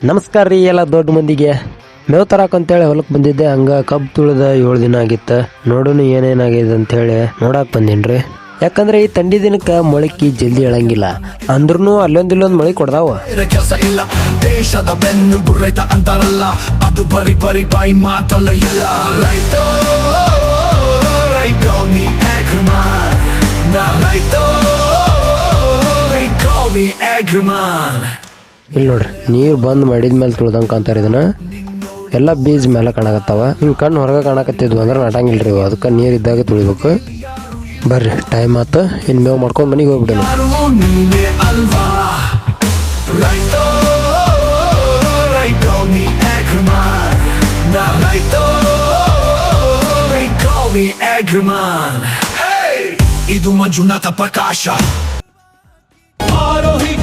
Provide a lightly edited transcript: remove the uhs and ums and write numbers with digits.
ನಮಸ್ಕಾರ ರೀ ಎಲ್ಲ ದೊಡ್ಡ ಮಂದಿಗೆ. ಮೇವು ತರಾಕಂತೇಳಿ ಹೊಲಕ್ಕೆ ಬಂದಿದ್ದೆ. ಹಂಗ ಕಬ್ಬು ತುಳಿದ 7 ದಿನ ಆಗಿತ್ತು. ನೋಡೋಣ ಏನೇನಾಗಿದೆ ಅಂತೇಳಿ ನೋಡಕ್ ಬಂದಿನ್ರಿ. ಯಾಕಂದ್ರೆ ಈ ಥಂಡಿ ದಿನಕ್ಕೆ ಮೊಳಕೆ ಜಲ್ದಿ ಎಳಂಗಿಲ್ಲ. ಅಂದ್ರೂ ಅಲ್ಲೊಂದಿಲ್ಲೊಂದು ಮೊಳಕೆ ಕೊಡ್ದಾವ. ಕೆಲಸ ಇಲ್ಲ ದೇಶದ ಬೆನ್ನು ರೈತ ಅಂತಾರಲ್ಲ, ಅದು ಬರಿ ಬರಿ ಬಾಯಿ ಮಾತಲ್ಲ. ಇಲ್ಲ ರೈತೋ ರೈತೋ ನೀ ಆಗ್ರಮಾನ್, ನಾ ರೈತೋ ರೈತೋ ನೀ ಆಗ್ರಮಾನ್. ಇಲ್ಲಿ ನೋಡ್ರಿ, ನೀರು ಬಂದ್ ಮಾಡಿದ್ಮೇಲೆ ತುಳ್ದಂಗೆ ಕಾಣ್ತಾರ. ಇದನ್ನ ಎಲ್ಲ ಬೀಜ ಮೇಲೆ ಕಾಣಕತ್ತಾವ. ಹಿಂಗೆ ಕಣ್ಣು ಹೊರಗೆ ಕಾಣಕತ್ತಿದ್ವು ಅಂದ್ರೆ ನಟಂಗಿಲ್ರಿ. ಅದಕ್ಕೆ ನೀರು ಇದ್ದಾಗ ತುಳಿಬೇಕು. ಬರ್ರಿ, ಟೈಮ್ ಆತ. ಇನ್ನು ಮೇವು ಮಾಡ್ಕೊಂಡು ಮನೆಗೆ ಹೋಗ್ಬಿಡೋಣ. ನೀನೇ ಅಲ್ವಾ ರೈತೋ ರೈತೋ ನೀ ಆಗ್ರಮಾನ್, ನಾ ರೈತೋ ರೈತೋ ನೀ ಆಗ್ರಮಾನ್. ಇದು ಮಂಜುನಾಥ ಪ್ರಕಾಶ ಆರೋಹಿ